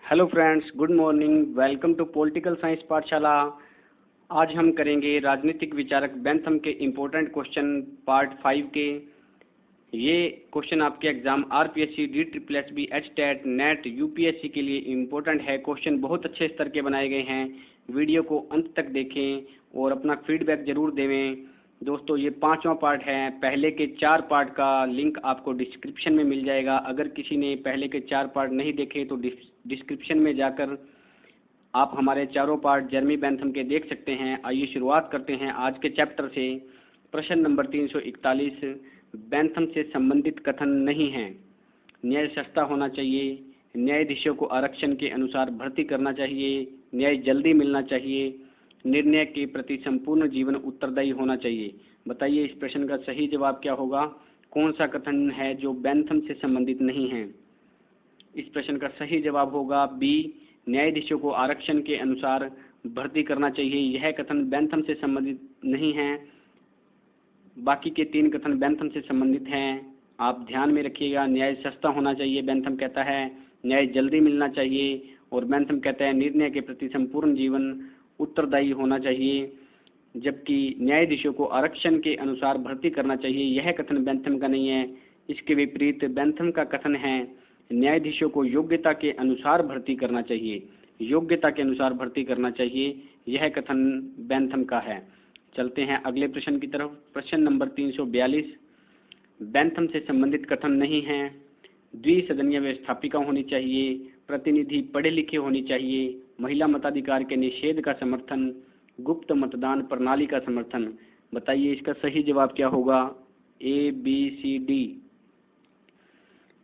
Hello friends, good morning. Welcome to political science पाठशाला। आज हम करेंगे राजनीतिक विचारक बेंथम के इम्पोर्टेंट क्वेश्चन पार्ट 5 के। ये क्वेश्चन आपके exam RPSC, DSSB, HTET, net, UPSC के लिए इम्पोर्टेंट है। क्वेश्चन बहुत अच्छे स्तर के बनाए गए हैं। वीडियो को अंत तक देखें और अपना फीडबैक जरूर देवें। दोस्तों, ये 5वां पार्ट है। पहले के 4 पार्ट का लिंक आपको डिस्क्रिप्शन में मिल जाएगा। अगर किसी ने पहले के 4 पार्ट नहीं देखे तो डिस्क्रिप्शन में जाकर आप हमारे चारों पार्ट जर्मी बेंथम के देख सकते हैं। आइए शुरुआत करते हैं आज के चैप्टर से। प्रश्न नंबर 341, बेंथम से संबंधित कथन नहीं है। न्याय सस्ता होना चाहिए, न्यायाधीशों को आरक्षण के अनुसार भर्ती करना चाहिए, न्याय जल्दी मिलना चाहिए, निर्णय के प्रति संपूर्ण जीवन उत्तरदायी होना चाहिए। बताइए इस प्रश्न का सही जवाब क्या होगा। कौन सा कथन है जो बेंथम से संबंधित नहीं है। इस प्रश्न का सही जवाब होगा बी, न्यायाधीशों को आरक्षण के अनुसार भर्ती करना चाहिए। यह कथन बेंथम से संबंधित नहीं है। बाकी के 3 कथन बेंथम से संबंधित हैं। आप ध्यान में रखिएगा। न्याय सस्ता होना चाहिए, बेंथम कहता है। न्याय जल्दी मिलना चाहिए और बेंथम कहता है निर्णय के प्रति संपूर्ण जीवन उत्तरदायी होना चाहिए। जबकि न्यायाधीशों को आरक्षण के अनुसार भर्ती करना चाहिए, यह कथन बेंथम का नहीं है। इसके विपरीत बेंथम का कथन है न्यायाधीशों को योग्यता के अनुसार भर्ती करना चाहिए। योग्यता के अनुसार भर्ती करना चाहिए, यह कथन बेंथम का है। चलते हैं अगले प्रश्न की तरफ। प्रश्न नंबर 342, बेंथम से संबंधित कथन नहीं है। द्विसदनीय व्यवस्थापिका होनी चाहिए, प्रतिनिधि पढ़े लिखे होनी चाहिए, महिला मताधिकार के निषेध का समर्थन, गुप्त मतदान प्रणाली का समर्थन। बताइए इसका सही जवाब क्या होगा। ए, बी, सी, डी।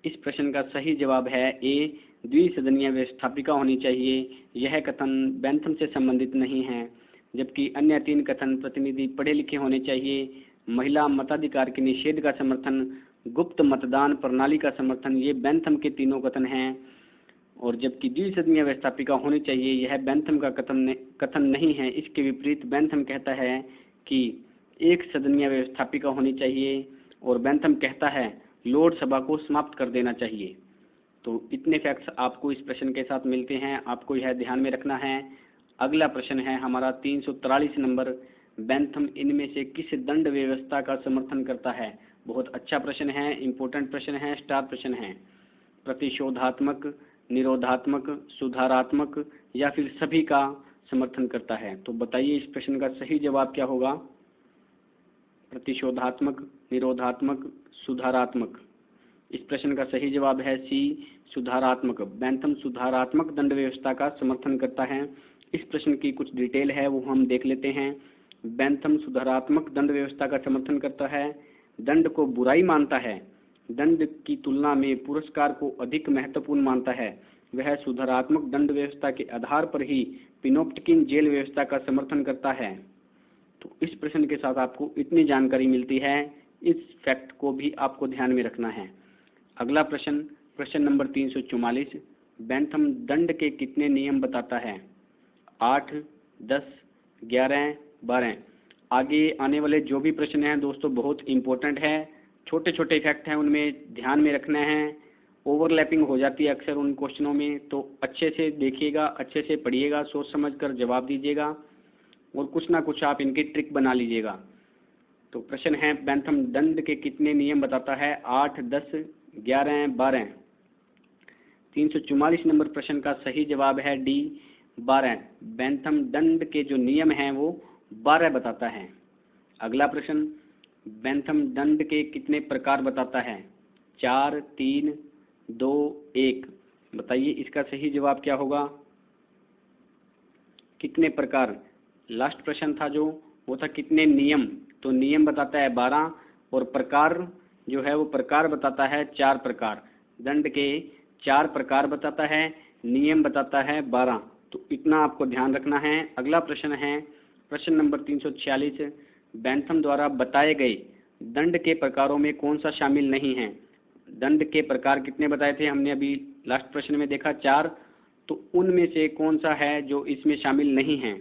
इस प्रश्न का सही जवाब है ए, द्विसदनीय व्यवस्थापिका होनी चाहिए। यह कथन बेंथम से संबंधित नहीं है। जबकि अन्य 3 कथन प्रतिनिधि पढ़े लिखे होने चाहिए, महिला मताधिकार के निषेध का समर्थन, गुप्त मतदान प्रणाली का समर्थन, ये बेंथम के तीनों कथन हैं। और जबकि द्विसदनीय व्यवस्थापिका होनी चाहिए, यह बेंथम का कथन नहीं है। इसके विपरीत बेंथम कहता है कि एक सदनीय व्यवस्थापिका होनी चाहिए और बेंथम कहता है लोकसभा को समाप्त कर देना चाहिए। तो इतने फैक्ट्स आपको इस प्रश्न के साथ मिलते हैं। आपको यह ध्यान में रखना है। अगला प्रश्न है हमारा 343 नंबर, बेंथम इनमें से किस दंड व्यवस्था का समर्थन करता है। बहुत अच्छा प्रश्न है, इंपॉर्टेंट प्रश्न है, स्टार प्रश्न है। प्रतिशोधात्मक, निरोधात्मक, सुधारात्मक या फिर सभी का समर्थन करता है। तो बताइए इस प्रश्न का सही जवाब क्या होगा। प्रतिशोधात्मक, निरोधात्मक, सुधारात्मक। इस प्रश्न का सही जवाब है सी, सुधारात्मक। बेंथम सुधारात्मक दंड व्यवस्था का समर्थन करता है। इस प्रश्न की कुछ डिटेल है वो हम देख लेते हैं। बेंथम सुधारात्मक दंड व्यवस्था का समर्थन करता है। दंड को बुराई मानता है, दंड की तुलना में पुरस्कार को अधिक महत्वपूर्ण मानता है। वह सुधारात्मक दंड व्यवस्था के आधार पर ही पिनोप्टिकिन जेल व्यवस्था का समर्थन करता है। तो इस प्रश्न के साथ आपको इतनी जानकारी मिलती है। इस फैक्ट को भी आपको ध्यान में रखना है। अगला प्रश्न, प्रश्न नंबर 344, बेंथम दंड के कितने नियम बताता है। 8, 10, 11, 12। आगे आने वाले जो भी प्रश्न हैं दोस्तों बहुत इंपॉर्टेंट है। छोटे छोटे फैक्ट हैं, उनमें ध्यान में रखना है। ओवरलैपिंग हो जाती है अक्सर उन क्वेश्चनों में, तो अच्छे से देखिएगा, अच्छे से पढ़िएगा, सोच समझ कर जवाब दीजिएगा और कुछ ना कुछ आप इनकी ट्रिक बना लीजिएगा। तो प्रश्न है बेंथम दंड के कितने नियम बताता है। 8, 10, 11, 12। 344 नंबर प्रश्न का सही जवाब है डी, 12। बेंथम दंड के जो नियम हैं वो 12 बताता है। अगला प्रश्न, बेंथम दंड के कितने प्रकार बताता है। 4, 3, 2, 1। बताइए इसका सही जवाब क्या होगा। कितने प्रकार, लास्ट प्रश्न था जो वो था कितने नियम, तो नियम बताता है 12 और प्रकार जो है वो प्रकार बताता है 4 प्रकार। दंड के 4 प्रकार बताता है, नियम बताता है 12। तो इतना आपको ध्यान रखना है। अगला प्रश्न है प्रश्न नंबर 346, बेंथम द्वारा बताए गए दंड के प्रकारों में कौन सा शामिल नहीं है। दंड के प्रकार कितने बताए थे हमने अभी लास्ट प्रश्न में देखा 4, तो उनमें से कौन सा है जो इसमें शामिल नहीं है।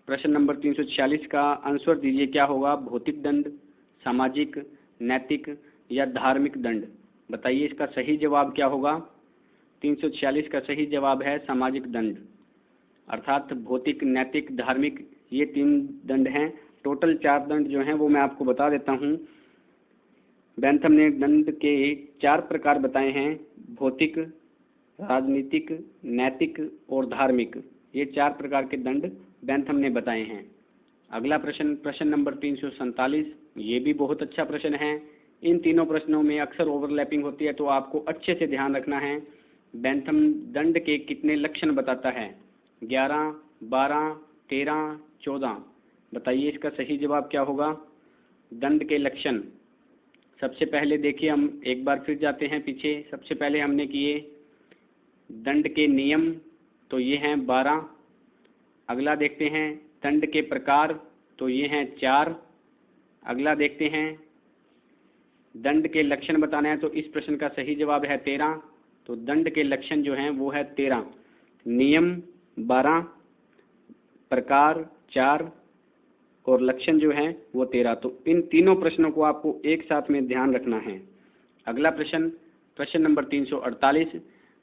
प्रश्न नंबर 346 का आंसर दीजिए क्या होगा। भौतिक दंड, सामाजिक, नैतिक या धार्मिक दंड। बताइए इसका सही जवाब क्या होगा। 346 का सही जवाब है सामाजिक दंड, अर्थात भौतिक, नैतिक, धार्मिक, ये 3 दंड हैं। टोटल 4 दंड जो हैं वो मैं आपको बता देता हूँ। बेंथम ने दंड के 4 प्रकार बताए हैं, भौतिक, राजनीतिक, नैतिक और धार्मिक। ये 4 प्रकार के दंड बेंथम ने बताए हैं। अगला प्रश्न, प्रश्न नंबर 347, ये भी बहुत अच्छा प्रश्न है। इन तीनों प्रश्नों में अक्सर ओवरलैपिंग होती है, तो आपको अच्छे से ध्यान रखना है। बेंथम दंड के कितने लक्षण बताता है? 11, 12, 13, 14। बताइए इसका सही जवाब क्या होगा? दंड के लक्षण। सबसे पहले देखिए, हम एक बार फिर जाते हैं पीछे। सबसे पहले हमने किए दंड के नियम, तो ये हैं 12। अगला देखते हैं दंड के प्रकार, तो ये हैं 4। अगला देखते हैं दंड के लक्षण बताना है, तो इस प्रश्न का सही जवाब है 13। तो दंड के लक्षण जो हैं वो है 13, नियम 12, प्रकार 4 और लक्षण जो हैं वो 13। तो इन तीनों प्रश्नों को आपको एक साथ में ध्यान रखना है। अगला प्रश्न, प्रश्न नंबर 348,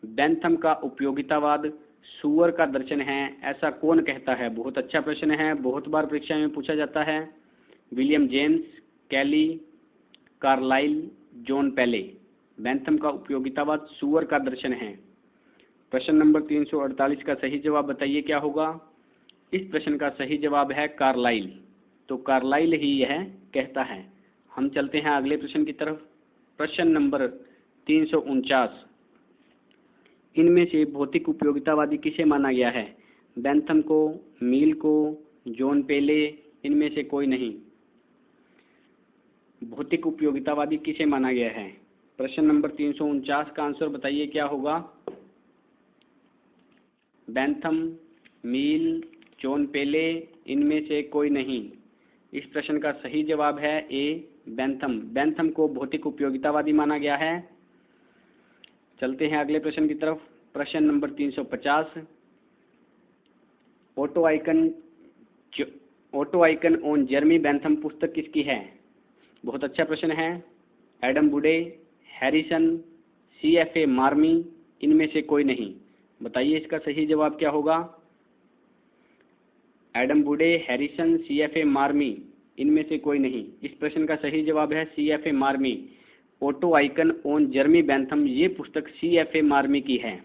बेंथम का उपयोगितावाद सूअर का दर्शन है, ऐसा कौन कहता है? बहुत अच्छा प्रश्न है, बहुत बार परीक्षा में पूछा जाता है। विलियम जेम्स, कैली, कार्लाइल, जॉन पेले। बेंथम का उपयोगितावाद सूअर का दर्शन है। प्रश्न नंबर 348 का सही जवाब बताइए क्या होगा? इस प्रश्न का सही जवाब है कार्लाइल। तो कार्लाइल ही यह कहता है। हम चलते हैं अगले प्रश्न की तरफ। प्रश्न नंबर 349, इनमें से भौतिक उपयोगितावादी किसे माना गया है? बेंथम को, मील को, जॉन पेले, इनमें से कोई नहीं। भौतिक उपयोगितावादी किसे माना गया है? प्रश्न नंबर 349 का आंसर बताइए क्या होगा? बेंथम, मील, जॉन पेले, इनमें से कोई नहीं। इस प्रश्न का सही जवाब है ए, बेंथम। बेंथम को भौतिक उपयोगितावादी माना गया है। चलते हैं अगले प्रश्न की तरफ। प्रश्न number 350, auto icon on Jeremy Bentham पुस्तक किसकी है? बहुत अच्छा प्रश्न है। एडम बुडे, हैरिसन, CFA मार्मी, इनमें से कोई नहीं। बताइए इसका सही जवाब क्या होगा? एडम बुडे, हैरिसन, CFA मार्मी, इनमें से कोई नहीं। इस प्रश्न का सही जवाब है CFA मार्मी। Auto icon on Jeremy Bentham, ये पुस्तक CFA मार्मी की है।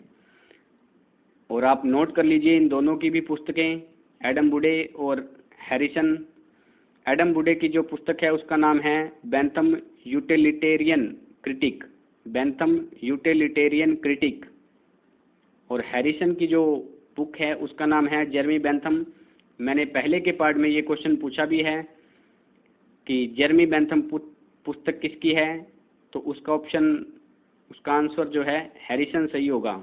और आप नोट कर लीजिए इन दोनों की भी पुस्तकें, एडम बुडे और हैरिसन। एडम बुडे की जो पुस्तक है उसका नाम है Bentham utilitarian critic, Bentham utilitarian critic. और हैरिसन की जो बुक है उसका नाम है जेरमी बेंथम। मैंने पहले के पार्ट में ये क्वेश्चन पूछा भी है कि जेरमी बेंथम पुस्तक किसकी है, तो उसका ऑप्शन, उसका आंसर जो है हैरिसन सही होगा।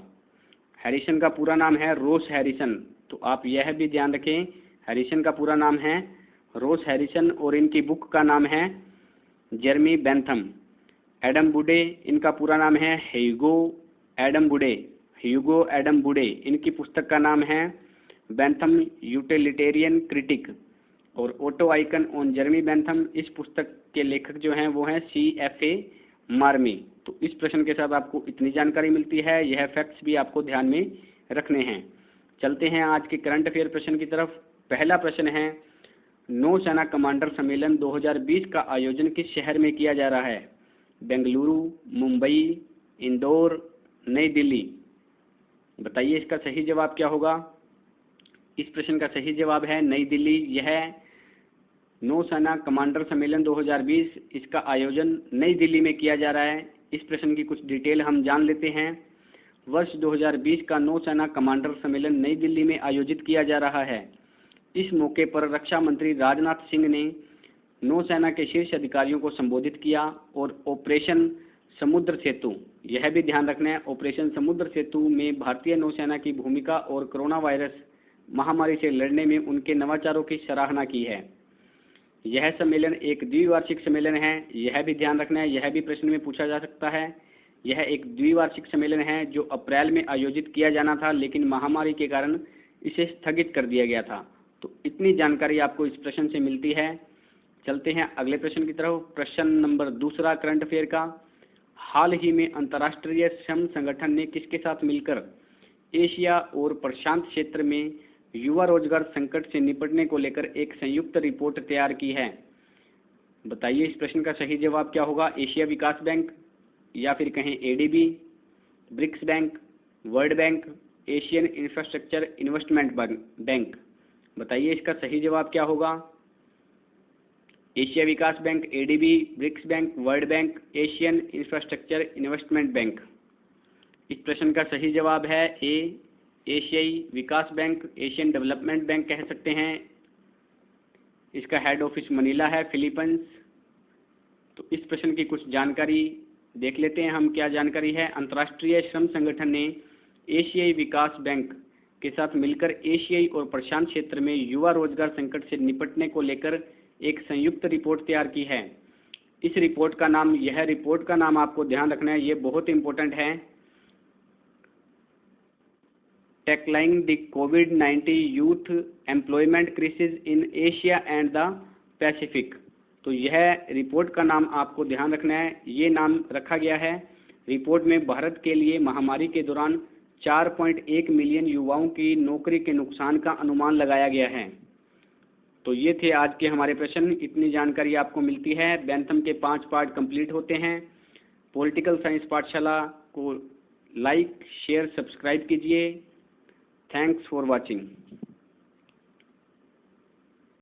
हैरिसन का पूरा नाम है रोस हैरिसन। तो आप यह भी ध्यान रखें, हैरिसन का पूरा नाम है रोस हैरिसन और इनकी बुक का नाम है जेरमी बेंथम। एडम बुडे, इनका पूरा नाम है ह्यूगो एडम बुडे, ह्यूगो एडम बुडे। इनकी पुस्तक का नाम है बेंथम यूटिलिटेरियन क्रिटिक। और auto icon on Jeremy Bentham, इस पुस्तक के लेखक जो हैं वो हैं CFA मार्मी। तो इस प्रश्न के साथ आपको इतनी जानकारी मिलती है, यह फैक्ट्स भी आपको ध्यान में रखने हैं। चलते हैं आज के करंट अफेयर प्रश्न की तरफ। पहला प्रश्न है, नौसेना कमांडर सम्मेलन 2020 का आयोजन किस शहर में किया जा रहा है? बेंगलुरु, मुंबई, इंदौर, नई दिल्ली। बताइए इसका सही जवाब क्या होगा? इस प्रश्न का सही जवाब है नई दिल्ली। यह नौसेना कमांडर सम्मेलन 2020, इसका आयोजन नई दिल्ली में किया जा रहा है। इस प्रश्न की कुछ डिटेल हम जान लेते हैं। वर्ष 2020 का नौसेना कमांडर सम्मेलन नई दिल्ली में आयोजित किया जा रहा है। इस मौके पर रक्षा मंत्री राजनाथ सिंह ने नौसेना के शीर्ष अधिकारियों को संबोधित किया और ऑपरेशन समुद्र सेतु, यह भी ध्यान रखना है, ऑपरेशन समुद्र सेतु में भारतीय नौसेना की भूमिका और कोरोना वायरस महामारी से लड़ने में उनके नवाचारों की सराहना की है। यह सम्मेलन एक द्विवार्षिक सम्मेलन है, यह भी ध्यान रखना है, यह भी प्रश्न में पूछा जा सकता है। यह एक द्विवार्षिक सम्मेलन है जो अप्रैल में आयोजित किया जाना था, लेकिन महामारी के कारण इसे स्थगित कर दिया गया था। तो इतनी जानकारी आपको इस प्रश्न से मिलती है। चलते हैं अगले प्रश्न की तरफ। प्रश्न नंबर 2 करंट अफेयर का, हाल ही में अंतर्राष्ट्रीय श्रम संगठन ने किसके साथ मिलकर एशिया और प्रशांत क्षेत्र में युवा रोजगार संकट से निपटने को लेकर एक संयुक्त रिपोर्ट तैयार की है? बताइए इस प्रश्न का सही जवाब क्या होगा? एशिया विकास बैंक, या फिर कहें ADB, BRICS bank, world bank, Asian infrastructure investment bank. बताइए इसका सही जवाब क्या होगा? एशिया विकास bank, ADB, BRICS bank, world bank, Asian infrastructure investment bank. इस प्रश्न का सही जवाब है ए, एशियाई विकास बैंक, एशियन डेवलपमेंट बैंक कह सकते हैं। इसका हेड ऑफिस मनीला है, फिलीपींस। तो इस प्रश्न की कुछ जानकारी देख लेते हैं हम, क्या जानकारी है। अंतर्राष्ट्रीय श्रम संगठन ने एशियाई विकास बैंक के साथ मिलकर एशियाई और प्रशांत क्षेत्र में युवा रोजगार संकट से निपटने को लेकर एक संयुक्त रिपोर्ट तैयार की है। इस रिपोर्ट का नाम, यह रिपोर्ट का नाम आपको ध्यान रखना है, ये बहुत इंपॉर्टेंट है, tackling the covid youth employment crisis in Asia and the Pacific. तो यह रिपोर्ट का नाम आपको ध्यान रखना है, ये नाम रखा गया है। रिपोर्ट में भारत के लिए महामारी के दौरान 4.1 मिलियन युवाओं की नौकरी के नुकसान का अनुमान लगाया गया है। तो ये थे आज के हमारे प्रश्न। इतनी जानकारी आपको मिलती है, बेंथम के 5 पार्ट कंप्लीट होते हैं। पॉलिटिकल साइंस पाठशाला को लाइक, शेयर, सब्सक्राइब कीजिए। Thanks for watching.